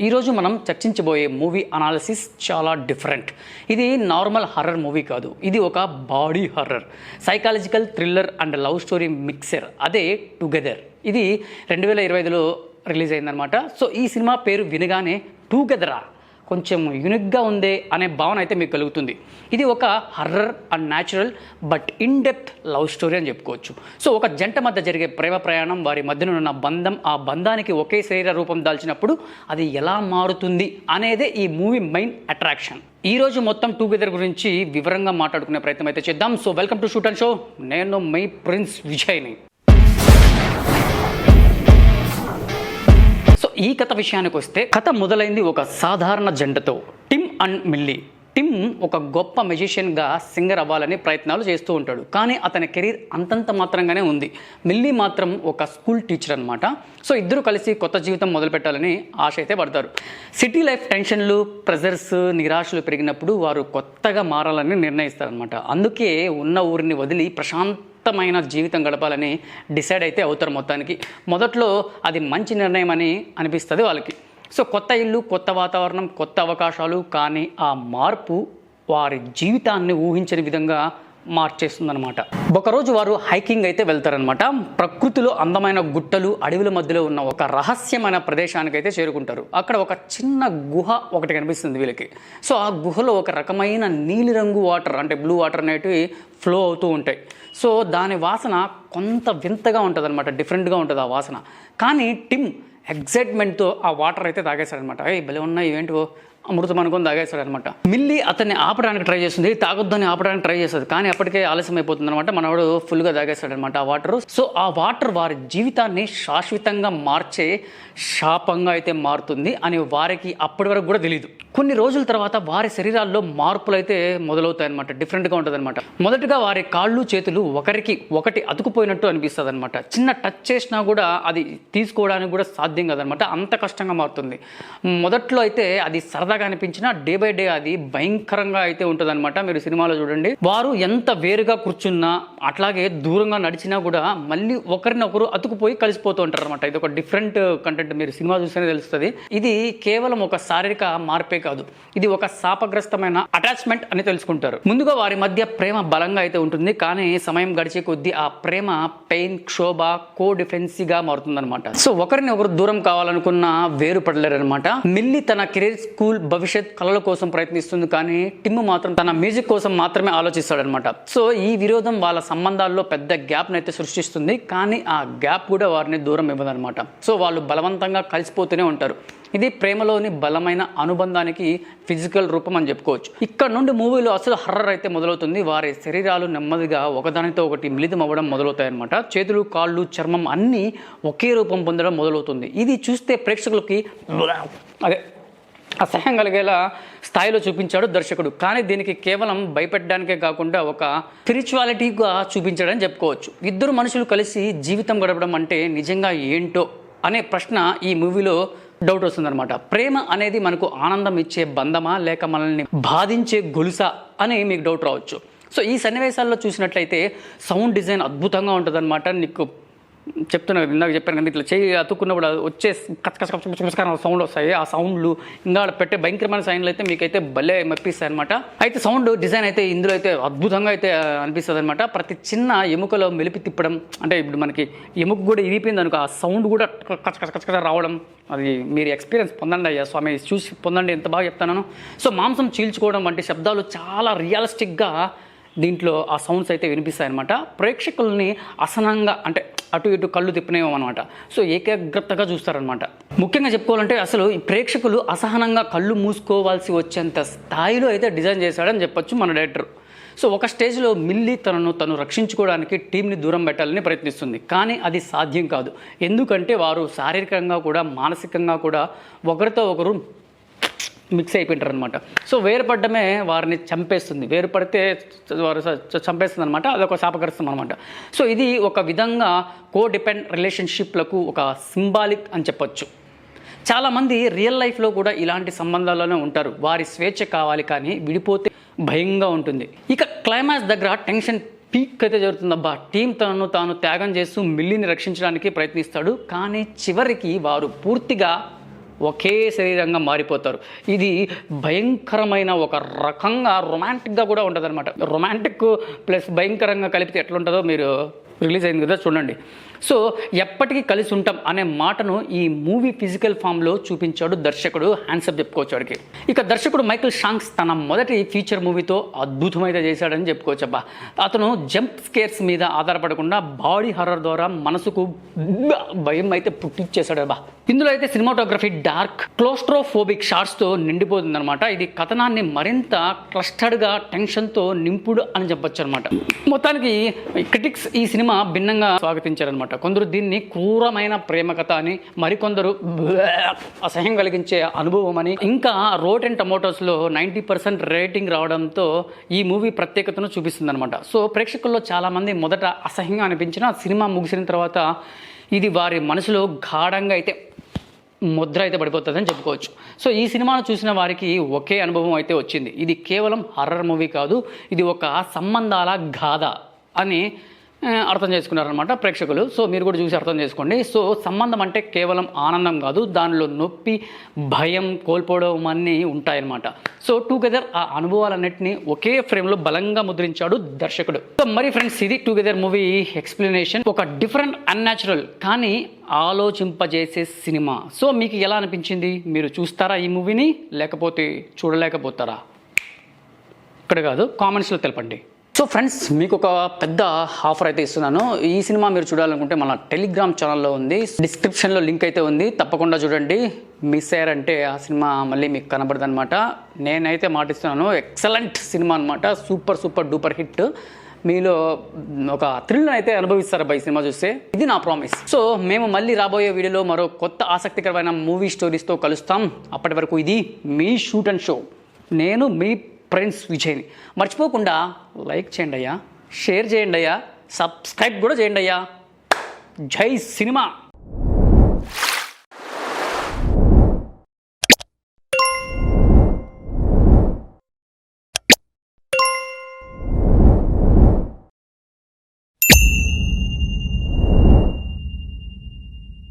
ఈరోజు మనం చర్చించబోయే మూవీ అనాలిసిస్ చాలా డిఫరెంట్. ఇది నార్మల్ హర్రర్ మూవీ కాదు, ఇది ఒక body horror, psychological thriller and love story mixer, అదే టుగెదర్. ఇది 2025లో రిలీజ్ అయిందనమాట. సో ఈ సినిమా పేరు వినగానే టుగెదరా, కొంచెం యూనిక్గా ఉందే అనే భావన అయితే మీకు కలుగుతుంది. ఇది ఒక horror and natural but in depth love story అని చెప్పుకోవచ్చు. సో ఒక జంట మధ్య జరిగే ప్రేమ ప్రయాణం, వారి మధ్యన ఉన్న బంధం, ఆ బంధానికి ఒకే శరీర రూపం దాల్చినప్పుడు అది ఎలా మారుతుంది అనేదే ఈ మూవీ మెయిన్ అట్రాక్షన్. ఈ రోజు మొత్తం టుగెదర్ గురించి వివరంగా మాట్లాడుకునే ప్రయత్నం అయితే చేద్దాం. So welcome to shoot and show. నేను మై ప్రిన్స్ విజయ్ని. ఈ కథ విషయానికి వస్తే, కథ మొదలైంది ఒక సాధారణ జంటతో, టిమ్ అండ్ మిల్లీ. టిమ్ ఒక గొప్ప మెజిషియన్గా సింగర్ అవ్వాలని ప్రయత్నాలు చేస్తూ ఉంటాడు, కానీ అతని కెరీర్ అంతంత మాత్రంగానే ఉంది. మిల్లీ మాత్రం ఒక స్కూల్ టీచర్ అనమాట. సో ఇద్దరు కలిసి కొత్త జీవితం మొదలుపెట్టాలని ఆశ అయితే పడతారు. సిటీ లైఫ్ టెన్షన్లు, ప్రెజర్స్, నిరాశలు పెరిగినప్పుడు వారు కొత్తగా మారాలని నిర్ణయిస్తారనమాట. అందుకే ఉన్న ఊరిని వదిలి ప్రశాంతమైన జీవితం గడపాలని డిసైడ్ అయితే అవుతారు. మొత్తానికి మొదట్లో అది మంచి నిర్ణయం అని అనిపిస్తుంది వాళ్ళకి. సో కొత్త ఇల్లు, కొత్త వాతావరణం, కొత్త అవకాశాలు, కానీ ఆ మార్పు వారి జీవితాన్ని ఊహించని విధంగా మార్చేస్తుందన్నమాట. ఒకరోజు వారు హైకింగ్ అయితే వెళ్తారనమాట. ప్రకృతిలో అందమైన గుట్టలు, అడవుల మధ్యలో ఉన్న ఒక రహస్యమైన ప్రదేశానికి అయితే చేరుకుంటారు. అక్కడ ఒక చిన్న గుహ ఒకటి కనిపిస్తుంది వీళ్ళకి. సో ఆ గుహలో ఒక రకమైన నీలిరంగు వాటర్, అంటే బ్లూ వాటర్ అనేటివి ఫ్లో అవుతూ ఉంటాయి. సో దాని వాసన కొంత వింతగా ఉంటుంది అనమాట, డిఫరెంట్గా ఉంటుంది ఆ వాసన. కానీ టిమ్ ఎగ్జైట్మెంట్తో ఆ వాటర్ అయితే తాగేశాడనమాట. భలే ఉన్నాయి, ఏంటో అమృతం అనుకొని తాగేశాడనమాట. మిల్లీ అతన్ని ఆపడానికి ట్రై చేస్తుంది, తాగొద్దని ఆపడానికి ట్రై చేస్తుంది, కానీ అప్పటికే ఆలస్యం అయిపోతుంది అనమాట. మనవాడు ఫుల్గా తాగేశాడనమాట ఆ వాటర్. సో ఆ వాటర్ వారి జీవితాన్ని శాశ్వతంగా మార్చే శాపంగా అయితే మారుతుంది అని వారికి అప్పటి వరకు కూడా తెలియదు. కొన్ని రోజుల తర్వాత వారి శరీరాల్లో మార్పులు అయితే మొదలవుతాయి అనమాట. డిఫరెంట్గా ఉంటుంది అనమాట. మొదటగా వారి కాళ్ళు, చేతులు ఒకరికి ఒకటి అతుకుపోయినట్టు అనిపిస్తుంది అనమాట. చిన్న టచ్ చేసినా కూడా అది తీసుకోవడానికి కూడా సాధ్యం కాదనమాట, అంత కష్టంగా మారుతుంది. మొదట్లో అయితే అది సరదాగా అనిపించినా డే బై డే అది భయంకరంగా అయితే ఉంటుంది అనమాట. మీరు సినిమాలో చూడండి, వారు ఎంత వేరుగా కూర్చున్నా, అట్లాగే దూరంగా నడిచినా కూడా మళ్ళీ ఒకరినొకరు అతుకుపోయి కలిసిపోతూ ఉంటారు అనమాట. ఇది ఒక డిఫరెంట్ కంటెంట్, మీరు సినిమా చూస్తేనే తెలుస్తుంది. ఇది కేవలం ఒక శారీరక మార్పే కాదు, ఇది ఒక శాపగ్రస్తమైన అటాచ్మెంట్ అని తెలుసుకుంటారు. ముందుగా వారి మధ్య ప్రేమ బలంగా అయితే ఉంటుంది, కానీ సమయం గడిచే కొద్దీ ఆ ప్రేమ పెయిన్, క్షోభ, కో డిఫెన్సీగా మారుతుంది అనమాట. సో ఒకరిని ఒకరు దూరం కావాలనుకున్న వేరు పడలేరు అనమాట. మిల్లీ తన కెరీర్, స్కూల్, భవిష్యత్, కళల కోసం ప్రయత్నిస్తుంది, కానీ టిమ్ మాత్రం తన మ్యూజిక్ కోసం మాత్రమే ఆలోచిస్తాడనమాట. సో ఈ విరోధం వాళ్ళ సంబంధాల్లో పెద్ద గ్యాప్ని అయితే సృష్టిస్తుంది, కానీ ఆ గ్యాప్ కూడా వారిని దూరం ఇవ్వదనమాట. సో వాళ్ళు బలవంతంగా కలిసిపోతూనే ఉంటారు. ఇది ప్రేమలోని బలమైన అనుబంధానికి ఫిజికల్ రూపం అని చెప్పుకోవచ్చు. ఇక్కడ నుండి మూవీలో అసలు హర్రర్ అయితే మొదలవుతుంది. వారి శరీరాలు నెమ్మదిగా ఒకదానితో ఒకటి మిళితం అవ్వడం మొదలవుతాయి అనమాట. చేతులు, కాళ్ళు, చర్మం అన్నీ ఒకే రూపం పొందడం మొదలవుతుంది. ఇది చూస్తే ప్రేక్షకులకి అదే అసహ్యం కలిగేలా స్థాయిలో చూపించాడు దర్శకుడు. కానీ దీనికి కేవలం భయపెట్టడానికే కాకుండా ఒక స్పిరిచువాలిటీగా చూపించాడని చెప్పుకోవచ్చు. ఇద్దరు మనుషులు కలిసి జీవితం గడపడం అంటే నిజంగా ఏంటో అనే ప్రశ్న ఈ మూవీలో డౌట్ వస్తుందన్నమాట. ప్రేమ అనేది మనకు ఆనందం ఇచ్చే బంధమా, లేక మనల్ని బాధించే గొలుసా అని మీకు డౌట్ రావచ్చు. సో ఈ సన్నివేశాల్లో చూసినట్లయితే సౌండ్ డిజైన్ అద్భుతంగా ఉంటుంది అనమాట. నీకు చెప్తున్నారు, ఇందాక చెప్పాను కదా, ఇట్లా చేయి అతుక్కున్నప్పుడు వచ్చే కచకచకచకచక సౌండ్ వస్తాయి. ఆ సౌండ్లు ఇంకా పెట్టే భయంకరమైన సైన్లు అయితే మీకైతే భలే మెప్పిస్తాయి అనమాట. అయితే సౌండ్ డిజైన్ అయితే ఇందులో అయితే అద్భుతంగా అయితే అనిపిస్తుంది అనమాట. ప్రతి చిన్న ఎముకలో మెలిపి తిప్పడం, అంటే ఇప్పుడు మనకి ఎముక కూడా ఇరిగిపోయింది అనుకో, ఆ సౌండ్ కూడా కచకచకచక రావడం, అది మీరు ఎక్స్పీరియన్స్ పొందండి అయ్యా స్వామి, చూసి పొందండి, ఎంత బాగా చెప్తాను. సో మాంసం చీల్చుకోవడం వంటి శబ్దాలు చాలా రియలిస్టిక్గా దీంట్లో ఆ సౌండ్స్ అయితే వినిపిస్తాయి అనమాట. ప్రేక్షకుల్ని అసహనంగా, అంటే అటు ఇటు కళ్ళు తిప్పినేమన్నమాట. సో ఏకాగ్రతగా చూస్తారనమాట. ముఖ్యంగా చెప్పుకోవాలంటే అసలు ఈ ప్రేక్షకులు అసహనంగా కళ్ళు మూసుకోవాల్సి వచ్చేంత స్థాయిలో అయితే డిజైన్ చేశాడని చెప్పొచ్చు మన డైరెక్టర్. సో ఒక స్టేజ్లో మిల్లీ తను రక్షించుకోవడానికి టీంని దూరం పెట్టాలని ప్రయత్నిస్తుంది, కానీ అది సాధ్యం కాదు. ఎందుకంటే వారు శారీరకంగా కూడా మానసికంగా కూడా ఒకరితో ఒకరు మిక్స్ అయిపోయింటారు అనమాట. సో వేరుపడమే వారిని చంపేస్తుంది, వేరుపడితే వారు చంపేస్తుంది అనమాట. అదొక శాపగ్రస్తం అనమాట. సో ఇది ఒక విధంగా కోడిపెండ్ రిలేషన్షిప్లకు ఒక సింబాలిక్ అని చెప్పొచ్చు. చాలామంది రియల్ లైఫ్లో కూడా ఇలాంటి సంబంధాల్లోనే ఉంటారు. వారి స్వేచ్ఛ కావాలి, కానీ విడిపోతే భయంగా ఉంటుంది. ఇక క్లైమాక్స్ దగ్గర టెన్షన్ పీక్ అయితే జరుగుతుందబ్బా. టీం తాను త్యాగం చేస్తూ మిల్లీని రక్షించడానికి ప్రయత్నిస్తాడు, కానీ చివరికి వారు పూర్తిగా ఒకే శరీరంగా మారిపోతారు. ఇది భయంకరమైన ఒక రకంగా రొమాంటిక్గా కూడా ఉంటుంది అనమాట. రొమాంటిక్ ప్లస్ భయంకరంగా కలిపితే ఎట్లుంటుందో మీరు రిలీజ్ అయింది కదా చూడండి. సో ఎప్పటికీ కలిసి ఉంటాం అనే మాటను ఈ మూవీ ఫిజికల్ ఫామ్లో చూపించాడు దర్శకుడు. హ్యాండ్సప్ చెప్పుకోవచ్చు వాడికి. ఇక దర్శకుడు మైకల్ షాంక్స్ తన మొదటి ఫీచర్ మూవీతో అద్భుతమైతే చేశాడని చెప్పుకోవచ్చు. అబ్బా, అతను జంప్ స్కేర్స్ మీద ఆధారపడకుండా బాడీ హర్రర్ ద్వారా మనసుకు భయం అయితే పుట్టించేశాడు. అబ్బా, ఇందులో అయితే సినిమాటోగ్రఫీ డార్క్ క్లోస్ట్రోఫోబిక్ షాట్స్తో నిండిపోతుందన్నమాట. ఇది కథనాన్ని మరింత క్లస్టర్డ్గా టెన్షన్తో నింపుడు అని చెప్పొచ్చు అనమాట. మొత్తానికి క్రిటిక్స్ ఈ సినిమా భిన్నంగా స్వాగతించారనమాట. కొందరు దీన్ని క్రూరమైన ప్రేమ కథ అని, మరికొందరు అసహ్యం కలిగించే అనుభవం అని, ఇంకా రోటెన్ టొమాటోస్లో 90% రేటింగ్ రావడంతో ఈ మూవీ ప్రత్యేకతను చూపిస్తుంది అనమాట. సో ప్రేక్షకుల్లో చాలామంది మొదట అసహ్యంగా అనిపించిన సినిమా ముగిసిన తర్వాత ఇది వారి మనసులో గాఢంగా అయితే ముద్ర అయితే పడిపోతుందని చెప్పుకోవచ్చు. సో ఈ సినిమాను చూసిన వారికి ఒకే అనుభవం అయితే వచ్చింది. ఇది కేవలం హర్రర్ మూవీ కాదు, ఇది ఒక సంబంధాల గాథ అని అర్థం చేసుకున్నారనమాట ప్రేక్షకులు. సో మీరు కూడా చూసి అర్థం చేసుకోండి. సో సంబంధం అంటే కేవలం ఆనందం కాదు, దానిలో నొప్పి, భయం, కోల్పోవడం అన్నీ ఉంటాయన్నమాట. సో టుగెదర్ ఆ అనుభవాలన్నింటినీ ఒకే ఫ్రేమ్లో బలంగా ముద్రించాడు దర్శకుడు. సో మరి ఫ్రెండ్స్, ఇది టుగెదర్ మూవీ ఎక్స్ప్లెనేషన్. ఒక డిఫరెంట్, అన్యాచురల్ కానీ ఆలోచింపజేసే సినిమా. సో మీకు ఎలా అనిపించింది? మీరు చూస్తారా ఈ మూవీని, లేకపోతే చూడలేకపోతారా? ఇక్కడ కాదు, కామెంట్స్లో తెలపండి. సో ఫ్రెండ్స్, మీకు ఒక పెద్ద ఆఫర్ అయితే ఇస్తున్నాను. ఈ సినిమా మీరు చూడాలనుకుంటే మన టెలిగ్రామ్ ఛానల్లో ఉంది, డిస్క్రిప్షన్లో లింక్ అయితే ఉంది, తప్పకుండా చూడండి. మిస్ అయ్యారంటే ఆ సినిమా మళ్ళీ మీకు కనబడదు అనమాట. నేనైతే మాటిస్తున్నాను, ఎక్సలెంట్ సినిమా అనమాట. Super duper hit. మీలో ఒక థ్రిల్ అయితే అనుభవిస్తారు ఈ సినిమా చూస్తే, ఇది నా ప్రామిస్. సో మేము మళ్ళీ రాబోయే వీడియోలో మరో కొత్త ఆసక్తికరమైన మూవీ స్టోరీస్తో కలుస్తాం. అప్పటి వరకు ఇది మీ షూట్ అండ్ షో. నేను మీ ప్రిన్స్ విజయ్ని. మర్చిపోకుండా లైక్ చేయండి అయ్యా, షేర్ చేయండి అయ్యా, సబ్స్క్రైబ్ కూడా చేయండి అయ్యా. జై సినిమా.